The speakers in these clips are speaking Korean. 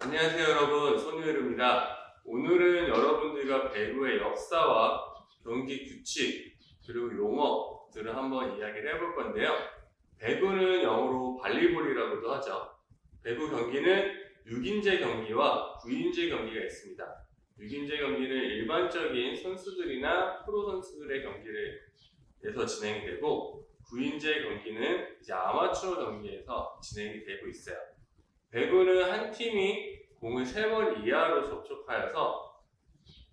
안녕하세요 여러분, 손유일입니다. 오늘은 여러분들과 배구의 역사와 경기 규칙 그리고 용어들을 한번 이야기를 해볼 건데요. 배구는 영어로 발리볼이라고도 하죠. 배구 경기는 6인제 경기와 9인제 경기가 있습니다. 6인제 경기는 일반적인 선수들이나 프로 선수들의 경기에서 진행이 되고 9인제 경기는 이제 아마추어 경기에서 진행이 되고 있어요. 배구는 한 팀이 공을 3번 이하로 접촉하여서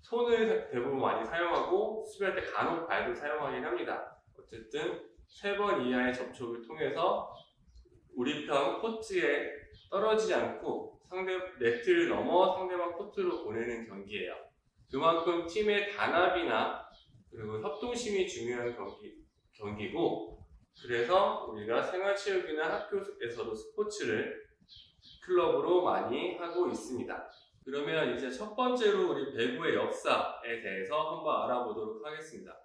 손을 대부분 많이 사용하고 수비할 때 간혹 발도 사용하긴 합니다. 어쨌든 3번 이하의 접촉을 통해서 우리 편 코트에 떨어지지 않고 상대 네트를 넘어 상대방 코트로 보내는 경기예요. 그만큼 팀의 단합이나 그리고 협동심이 중요한 경기고, 그래서 우리가 생활체육이나 학교에서도 스포츠를 클럽으로 많이 하고 있습니다. 그러면 이제 첫 번째로 우리 배구의 역사에 대해서 한번 알아보도록 하겠습니다.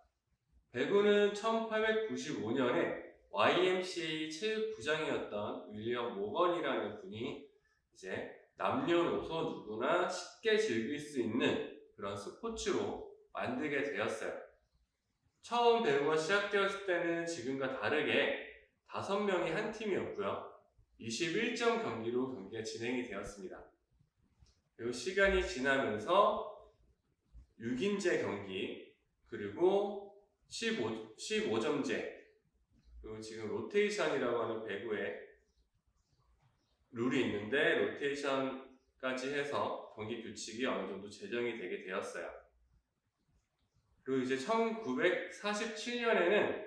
배구는 1895년에 YMCA 체육부장이었던 윌리엄 모건이라는 분이 이제 남녀노소 누구나 쉽게 즐길 수 있는 그런 스포츠로 만들게 되었어요. 처음 배구가 시작되었을 때는 지금과 다르게 5명이 한 팀이었고요. 21점 경기로 경기가 진행이 되었습니다. 그리고 시간이 지나면서 6인제 경기, 그리고 15점제, 그리고 지금 로테이션이라고 하는 배구의 룰이 있는데 로테이션까지 해서 경기 규칙이 어느 정도 제정이 되게 되었어요. 그리고 이제 1947년에는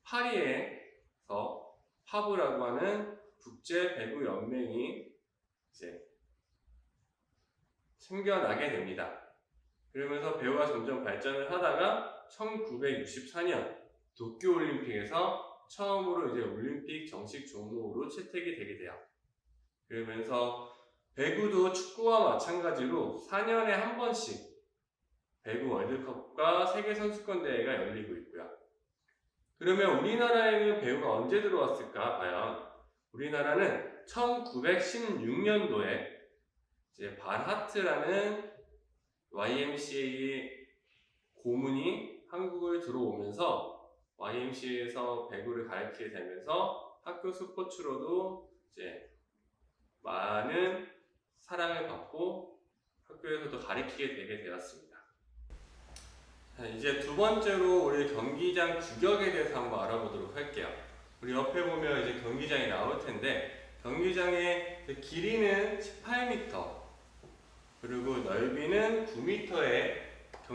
파리에서 파브라고 하는 국제 배구 연맹이 이제 생겨나게 됩니다. 그러면서 배구가 점점 발전을 하다가 1964년 도쿄올림픽에서 처음으로 이제 올림픽 정식 종목으로 채택이 되게 돼요. 그러면서 배구도 축구와 마찬가지로 4년에 한 번씩 배구 월드컵과 세계선수권대회가 열리고 있고요. 그러면 우리나라에는 배구가 언제 들어왔을까? 과연 우리나라는 1916년도에 이제 반하트라는 YMCA 고문이 한국을 들어오면서 YMCA에서 배구를 가르치게 되면서 학교 스포츠로도 이제 많은 사랑을 받고 학교에서도 가르치게 되게 되었습니다. 자, 이제 두 번째로 우리 경기장 규격에 대해서 한번 알아보도록 할게요. 우리 옆에 보면 이제 경기장이 나올 텐데, 경기장의 길이는 18m, 그리고 넓이는 9m의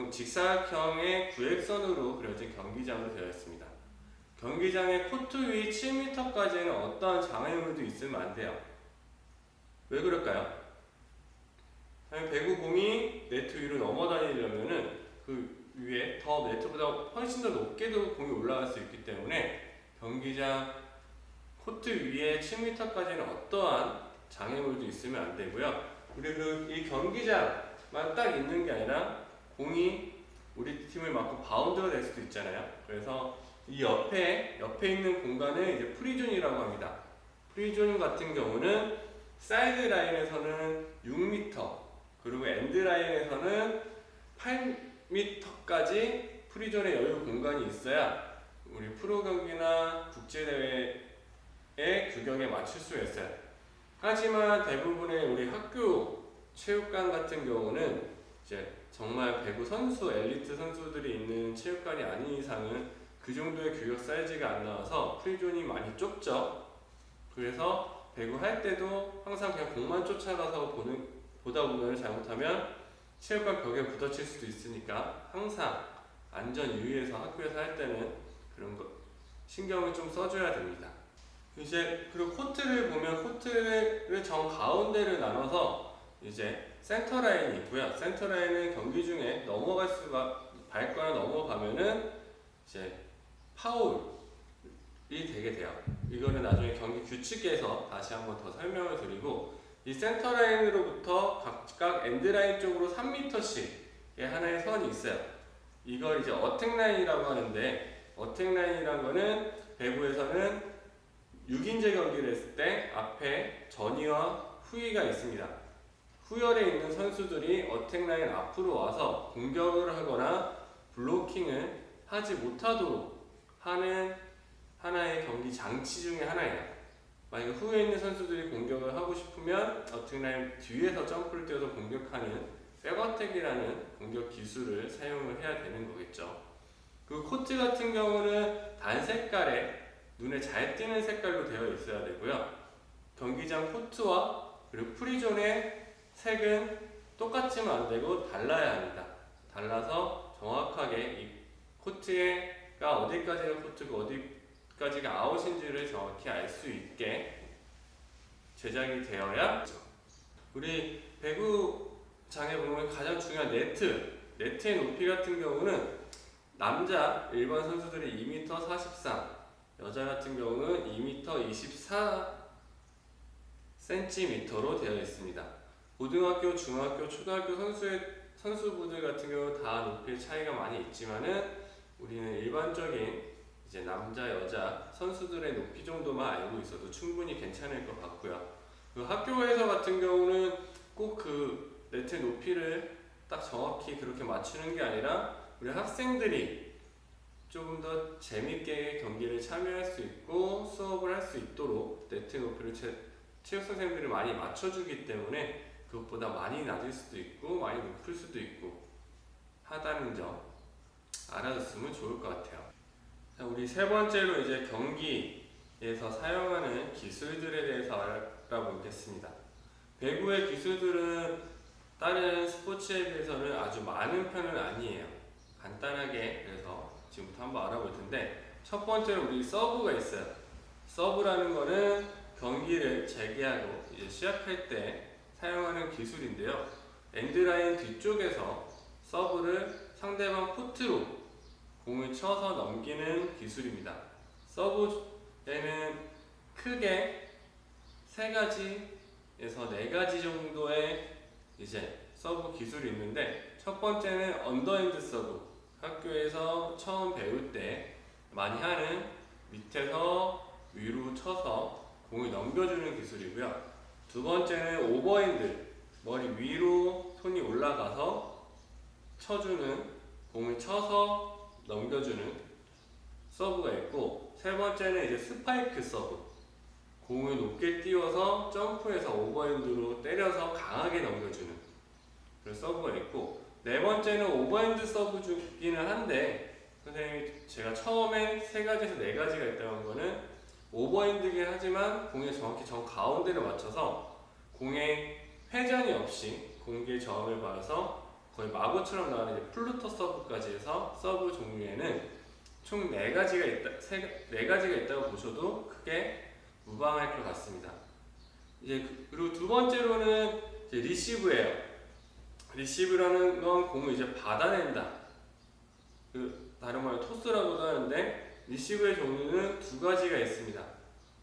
직사각형의 구획선으로 그려진 경기장으로 되어 있습니다. 경기장의 코트 위 7m까지는 어떠한 장애물도 있으면 안 돼요. 왜 그럴까요? 배구 공이 네트 위로 넘어다니려면은 그 위에 더 네트보다 훨씬 더 높게도 공이 올라갈 수 있기 때문에 경기장 코트 위에 7m까지는 어떠한 장애물도 있으면 안 되고요. 그리고 이 경기장만 딱 있는 게 아니라 공이 우리 팀을 맞고 바운드가 될 수도 있잖아요. 그래서 이 옆에 있는 공간을 이제 프리존이라고 합니다. 프리존 같은 경우는 사이드 라인에서는 6m, 그리고 엔드 라인에서는 8m까지 프리존의 여유 공간이 있어야 우리 프로 경기나 국제대회의 규격에 맞출 수 있어요. 하지만 대부분의 우리 학교 체육관 같은 경우는 이제 정말 배구 선수, 엘리트 선수들이 있는 체육관이 아닌 이상은 그 정도의 규격 사이즈가 안 나와서 프리존이 많이 좁죠. 그래서 배구 할 때도 항상 그냥 공만 쫓아가서 보다 보면 잘못하면 체육관 벽에 부딪힐 수도 있으니까 항상 안전 유의해서 학교에서 할 때는 그런 거 신경을 좀 써줘야 됩니다. 이제 그리고 코트를 보면 코트를 정 가운데를 나눠서 이제 센터 라인이 있고요. 센터 라인은 경기 중에 밟거나 넘어가면은 이제 파울이 되게 돼요. 이거는 나중에 경기 규칙에서 다시 한번 더 설명을 드리고, 이 센터 라인으로부터 각각 엔드 라인 쪽으로 3m씩의 하나의 선이 있어요. 이걸 이제 어택 라인이라고 하는데, 어택 라인이란 거는 배구에서는 6인제 경기를 했을 때 앞에 전위와 후위가 있습니다. 후열에 있는 선수들이 어택 라인 앞으로 와서 공격을 하거나 블로킹을 하지 못하도록 하는 하나의 경기 장치 중에 하나예요. 만약에 후에 있는 선수들이 공격을 하고 싶으면 어택 라인 뒤에서 점프를 뛰어서 공격하는 백어택이라는 공격 기술을 사용을 해야 되는 거겠죠. 그 코트 같은 경우는 단 색깔에 눈에 잘 띄는 색깔로 되어 있어야 되고요. 경기장 코트와 그리고 프리존의 색은 똑같으면 안 되고 달라야 합니다. 달라서 정확하게 이 코트가 어디까지가 코트고 어디까지가 아웃인지를 정확히 알 수 있게 제작이 되어야 하죠. 우리 배구장에 보면 가장 중요한 네트의 높이 같은 경우는 남자 일반 선수들이 2m 43, 여자 같은 경우는 2m 24cm로 되어 있습니다. 고등학교, 중학교, 초등학교 선수분들 같은 경우 다 높이의 차이가 많이 있지만은 우리는 일반적인 이제 남자, 여자 선수들의 높이 정도만 알고 있어도 충분히 괜찮을 것 같고요. 그 학교에서 같은 경우는 꼭 그 네트 높이를 딱 정확히 그렇게 맞추는 게 아니라 우리 학생들이 조금 더 재밌게 경기를 참여할 수 있고 수업을 할 수 있도록 네트 높이를 체육 선생님들이 많이 맞춰주기 때문에 그것보다 많이 낮을 수도 있고 많이 높을 수도 있고 하다는 점 알아줬으면 좋을 것 같아요. 자, 우리 세 번째로 이제 경기에서 사용하는 기술들에 대해서 알아보겠습니다. 배구의 기술들은 다른 스포츠에 비해서는 아주 많은 편은 아니에요. 간단하게 그래서 지금부터 한번 알아볼 텐데, 첫 번째로 우리 서브가 있어요. 서브라는 거는 경기를 재개하고 이제 시작할 때 사용하는 기술인데요. 엔드라인 뒤쪽에서 서브를 상대방 코트로 공을 쳐서 넘기는 기술입니다. 서브에는 크게 3가지에서 4가지 정도의 이제 서브 기술이 있는데, 첫 번째는 언더핸드 서브. 학교에서 처음 배울 때 많이 하는 밑에서 위로 쳐서 공을 넘겨주는 기술이고요. 두 번째는 오버핸드. 머리 위로 손이 올라가서 쳐주는, 공을 쳐서 넘겨주는 서브가 있고, 세 번째는 이제 스파이크 서브. 공을 높게 띄워서 점프해서 오버핸드로 때려서 강하게 넘겨주는 그런 서브가 있고, 네 번째는 오버핸드 서브이기는 한데 선생님이 제가 처음에 3가지에서 4가지가 있다는 거는 오버핸드긴 하지만 공의 정확히 정 가운데를 맞춰서 공의 회전이 없이 공기의 저항을 받아서 거의 마구처럼 나가는 플루터 서브까지 해서 서브 종류에는 총 4가지가 있다고 보셔도 크게 무방할 것 같습니다. 이제 그리고 두 번째로는 이제 리시브예요. 리시브라는 건 공을 이제 받아낸다. 다른 말로 토스라고도 하는데, 리시브의 종류는 2가지가 있습니다.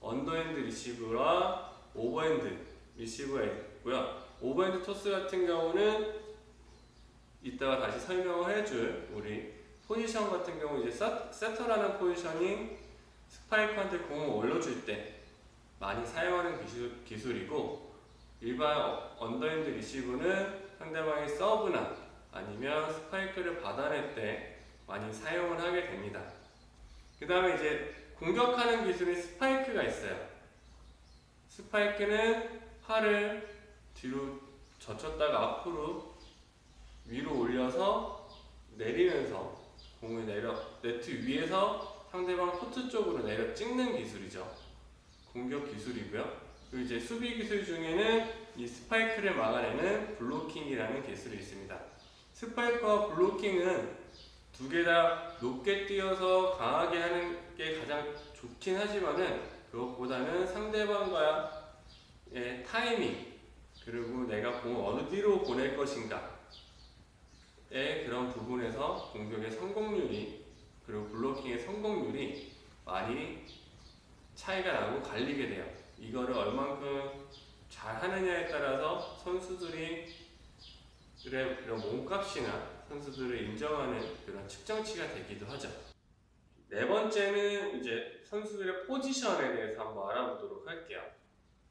언더핸드 리시브와 오버핸드 리시브가 있고요. 오버핸드 토스 같은 경우는 이따가 다시 설명을 해줄 우리 포지션 같은 경우, 이제 세터라는 포지션이 스파이크한테 공을 올려줄 때 많이 사용하는 기술이고, 일반 언더핸드 리시브는 상대방의 서브나 아니면 스파이크를 받아낼 때 많이 사용을 하게 됩니다. 그 다음에 이제 공격하는 기술인 스파이크가 있어요. 스파이크는 팔을 뒤로 젖혔다가 앞으로 위로 올려서 내리면서 공을 네트 위에서 상대방 코트 쪽으로 내려 찍는 기술이죠. 공격 기술이고요. 그리고 이제 수비 기술 중에는 이 스파이크를 막아내는 블로킹이라는 기술이 있습니다. 스파이크와 블로킹은 2개 다 높게 뛰어서 강하게 하는 게 가장 좋긴 하지만은, 그것보다는 상대방과의 타이밍, 그리고 내가 공을 어디로 보낼 것인가의 그런 부분에서 공격의 성공률이, 그리고 블로킹의 성공률이 많이 차이가 나고 갈리게 돼요. 이거를 얼만큼 잘 하느냐에 따라서 선수들이 이런 몸값이나 선수들을 인정하는 그런 측정치가 되기도 하죠. 네 번째는 이제 선수들의 포지션에 대해서 한번 알아보도록 할게요.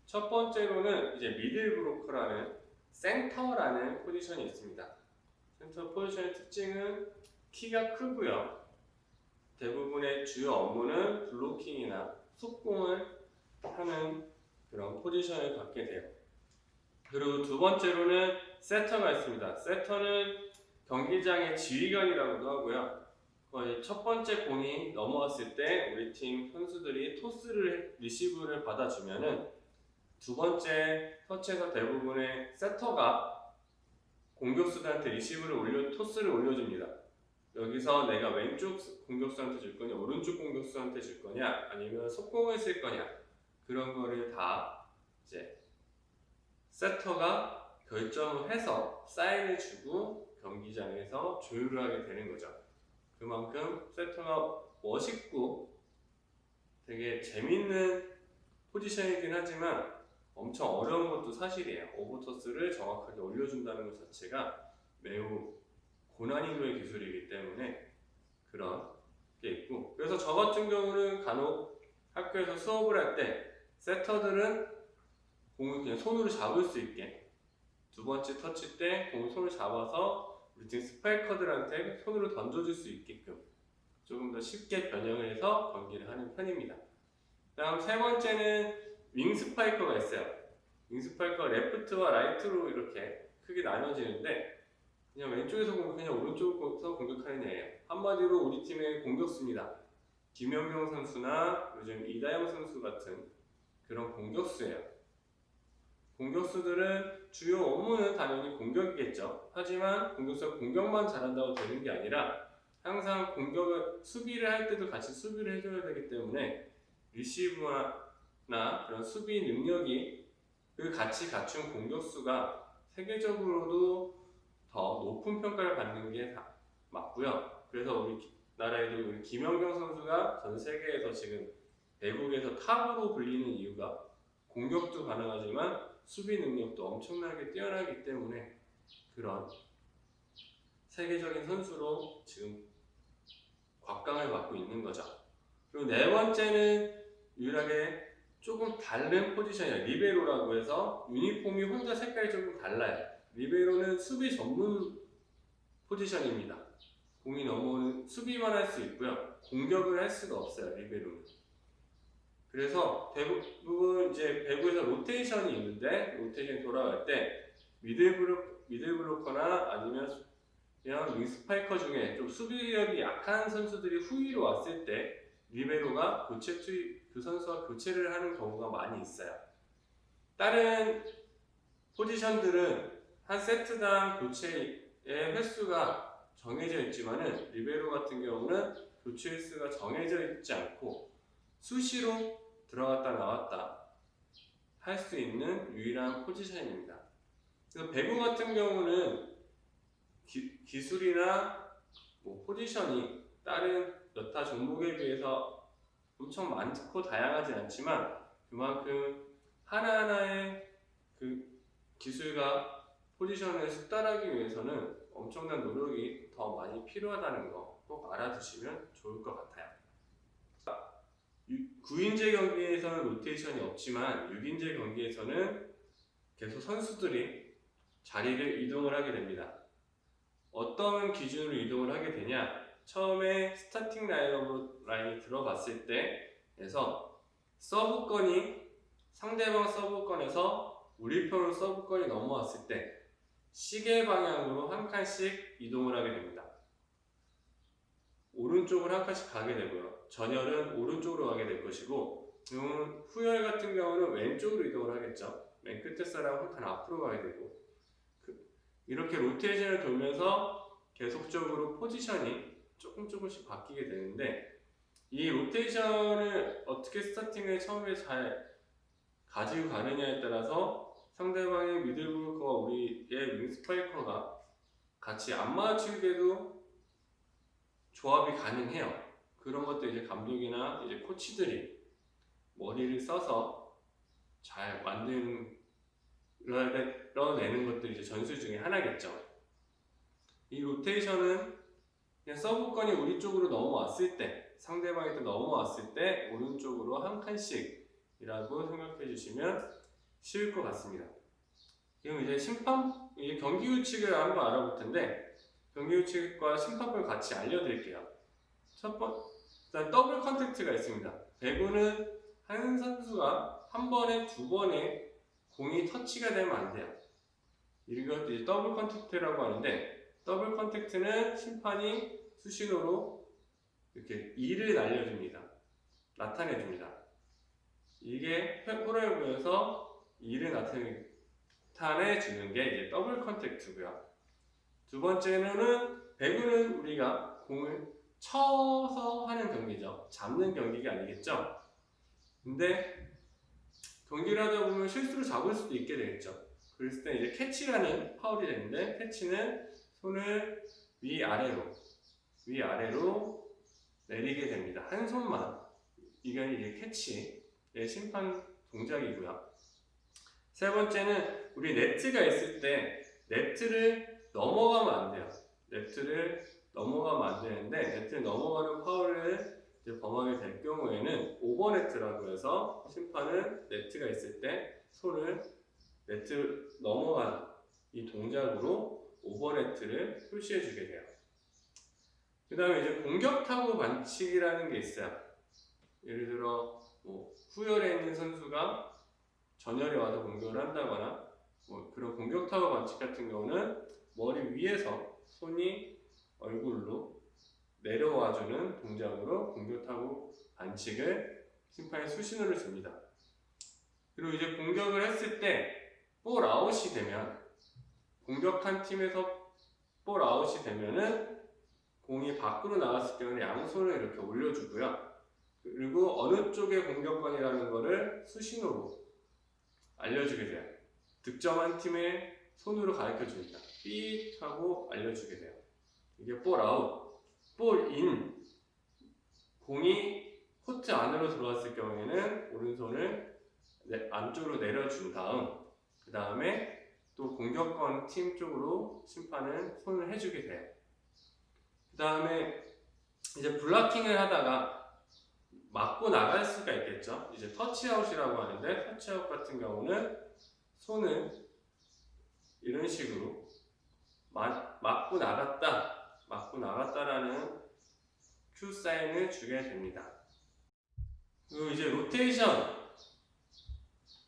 첫 번째로는 이제 미들 브로커라는 센터라는 포지션이 있습니다. 센터 포지션의 특징은 키가 크고요. 대부분의 주요 업무는 블로킹이나 속공을 하는 그런 포지션을 갖게 돼요. 그리고 두 번째로는 세터가 있습니다. 세터는 경기장의 지휘관이라고도 하고요. 거의 첫 번째 공이 넘어왔을 때 우리 팀 선수들이 리시브를 받아주면은 두 번째 터치에서 대부분의 세터가 공격수들한테 토스를 올려줍니다. 여기서 내가 왼쪽 공격수한테 줄 거냐, 오른쪽 공격수한테 줄 거냐, 아니면 속공을 쓸 거냐, 그런 거를 다 이제 세터가 결정을 해서 사인을 주고 경기장에서 조율을 하게 되는 거죠. 그만큼 세터가 멋있고 되게 재밌는 포지션이긴 하지만 엄청 어려운 것도 사실이에요. 오버토스를 정확하게 올려준다는 것 자체가 매우 고난이도의 기술이기 때문에 그런 게 있고, 그래서 저 같은 경우는 간혹 학교에서 수업을 할 때 세터들은 공을 그냥 손으로 잡을 수 있게 두 번째 터치 때 공을 손으로 잡아서 우리 팀 스파이커들한테 손으로 던져줄 수 있게끔 조금 더 쉽게 변형을 해서 경기를 하는 편입니다. 다음 세 번째는 윙 스파이커가 있어요. 윙 스파이커가 레프트와 라이트로 이렇게 크게 나눠지는데 그냥 왼쪽에서 공격, 그냥 오른쪽에서 공격하는 애예요. 한마디로 우리 팀의 공격수입니다. 김연경 선수나 요즘 이다영 선수 같은 그런 공격수예요. 공격수들은 주요 업무는 당연히 공격이겠죠. 하지만 공격수가 공격만 잘한다고 되는 게 아니라 항상 수비를 할 때도 같이 수비를 해줘야 되기 때문에 리시브나 그런 수비 능력이 같이 갖춘 공격수가 세계적으로도 더 높은 평가를 받는 게 맞고요. 그래서 우리나라에도 우리 김연경 선수가 전 세계에서 지금 외국에서 탑으로 불리는 이유가 공격도 가능하지만 수비 능력도 엄청나게 뛰어나기 때문에 그런 세계적인 선수로 지금 곽강을 받고 있는 거죠. 그리고 네 번째는 유일하게 조금 다른 포지션이에요. 리베로라고 해서 유니폼이 혼자 색깔이 조금 달라요. 리베로는 수비 전문 포지션입니다. 공이 넘어오는 수비만 할 수 있고요. 공격을 할 수가 없어요. 리베로는. 그래서 대부분 이제 배구에서 로테이션이 있는데 로테이션이 돌아갈 때 미들블로커나 아니면 그냥 윙스파이커 중에 좀 수비력이 약한 선수들이 후위로 왔을 때 리베로가 그 선수와 교체를 하는 경우가 많이 있어요. 다른 포지션들은 한 세트당 교체의 횟수가 정해져 있지만은 리베로 같은 경우는 교체 횟수가 정해져 있지 않고 수시로 들어갔다 나왔다 할 수 있는 유일한 포지션입니다. 그래서 배구 같은 경우는 기술이나 포지션이 다른 여타 종목에 비해서 엄청 많고 다양하지 않지만 그만큼 하나하나의 그 기술과 포지션을 숙달하기 위해서는 엄청난 노력이 더 많이 필요하다는 거 꼭 알아두시면 좋을 것 같아요. 9인제 경기에서는 로테이션이 없지만 6인제 경기에서는 계속 선수들이 자리를 이동을 하게 됩니다. 어떤 기준으로 이동을 하게 되냐? 처음에 스타팅 라인이 들어갔을 때에서 상대방 서브권에서 우리 편으로 서브권이 넘어왔을 때 시계 방향으로 한 칸씩 이동을 하게 됩니다. 오른쪽으로 한 칸씩 가게 되고요. 전열은 오른쪽으로 가게 될 것이고 후열 같은 경우는 왼쪽으로 이동을 하겠죠. 맨 끝에 사람 한 칸 앞으로 가게 되고 이렇게 로테이션을 돌면서 계속적으로 포지션이 조금씩 바뀌게 되는데 이 로테이션을 어떻게 스타팅을 처음에 잘 가지고 가느냐에 따라서 상대방의 미들블로커와 우리의 윙스파이커가 같이 안 맞추게 돼도 조합이 가능해요. 그런 것도 이제 감독이나 이제 코치들이 머리를 써서 잘 만들어내는 것들이 이제 전술 중에 하나겠죠. 이 로테이션은 그냥 서브권이 우리 쪽으로 넘어왔을 때, 상대방한테 넘어왔을 때 오른쪽으로 한 칸씩이라고 생각해 주시면 쉬울 것 같습니다. 그럼 이제 이게 경기 규칙을 한번 알아볼 텐데, 경기 규칙과 심판을 같이 알려드릴게요. 일단 더블 컨택트가 있습니다. 배구는 한 선수가 한 번에 두 번에 공이 터치가 되면 안 돼요. 이것도 이제 더블 컨택트라고 하는데, 더블 컨택트는 심판이 수신호로 이렇게 2를 나타내줍니다. 이게 프로야구에서 2를 나타내주는 게 이제 더블 컨택트고요. 두 번째는 배구는 우리가 공을 쳐서 하는 경기죠. 잡는 경기가 아니겠죠. 근데 경기를 하다 보면 실수로 잡을 수도 있게 되겠죠. 그랬을 때 이제 캐치라는 파울이 되는데, 캐치는 손을 위아래로 내리게 됩니다. 한 손만. 이게 이제 캐치의 심판 동작이고요. 세 번째는 우리 네트가 있을 때 네트를 넘어가면 안 돼요. 네트를 넘어가면 안 되는데, 네트를 넘어가는 파울을 이제 범하게 될 경우에는 오버네트라고 해서 심판은 네트가 있을 때 손을 네트 넘어가는 이 동작으로 오버네트를 표시해 주게 돼요. 그 다음에 이제 공격타구 반칙이라는 게 있어요. 예를 들어 후열에 있는 선수가 전열에 와서 공격을 한다거나 그런 공격타구 반칙 같은 경우는 머리 위에서 손이 얼굴로 내려와주는 동작으로 공격타구 반칙을 심판이 수신호를 줍니다. 그리고 이제 공격을 했을 때 볼 아웃이 되면, 공격한 팀에서 볼 아웃이 되면은 공이 밖으로 나갔을 경우는 양손을 이렇게 올려주고요. 그리고 어느 쪽의 공격권이라는 것을 수신호로 알려주게 돼요. 득점한 팀의 손으로 가르쳐 줍니다. 삐 하고 알려주게 돼요. 이게 볼 아웃, 볼 인. 공이 코트 안으로 들어왔을 경우에는 오른손을 안쪽으로 내려준 다음, 그 다음에 또 공격권 팀 쪽으로 심판은 손을 해주게 돼요. 그 다음에 이제 블락킹을 하다가 맞고 나갈 수가 있겠죠. 이제 터치아웃이라고 하는데, 터치아웃 같은 경우는 손을 이런 식으로 맞고 나갔다라는 큐 사인을 주게 됩니다. 그리고 이제 로테이션,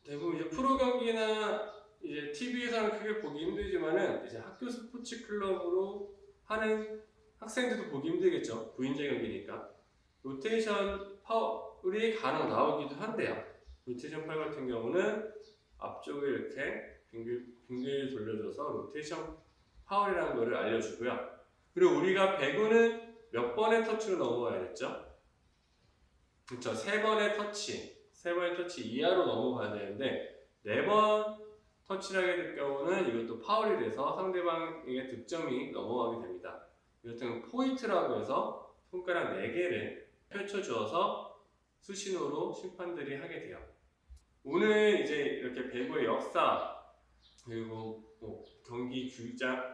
대부분 이제 프로 경기나 이제 TV에서는 크게 보기 힘들지만은 이제 학교 스포츠 클럽으로 하는 학생들도 보기 힘들겠죠. 부인제 경기니까. 로테이션 파울이 간혹 나오기도 한데요. 로테이션 파울 같은 경우는 앞쪽을 이렇게 빙글 돌려줘서 로테이션 파울이라는 것을 알려주고요. 그리고 우리가 배구는 몇 번의 터치로 넘어가야겠죠? 그렇죠. 세 번의 터치 이하로 넘어가야 되는데, 4번 터치를 하게 될 경우는 이것도 파울이 돼서 상대방에게 득점이 넘어가게 됩니다. 이것은 포인트라고 해서 손가락 4개를 펼쳐주어서 수신호로 심판들이 하게 돼요. 오늘 이제 이렇게 배구의 역사, 그리고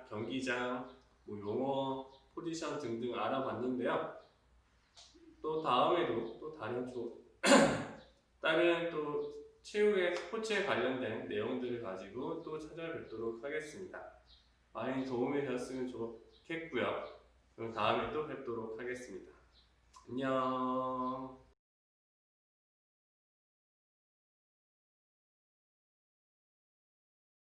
경기장, 용어, 포지션 등등 알아봤는데요. 또 다음에도 또 다른 또 체육의 스포츠에 관련된 내용들을 가지고 또 찾아뵙도록 하겠습니다. 많이 도움이 되었으면 좋겠고요. 그럼 다음에 또 뵙도록 하겠습니다. 안녕.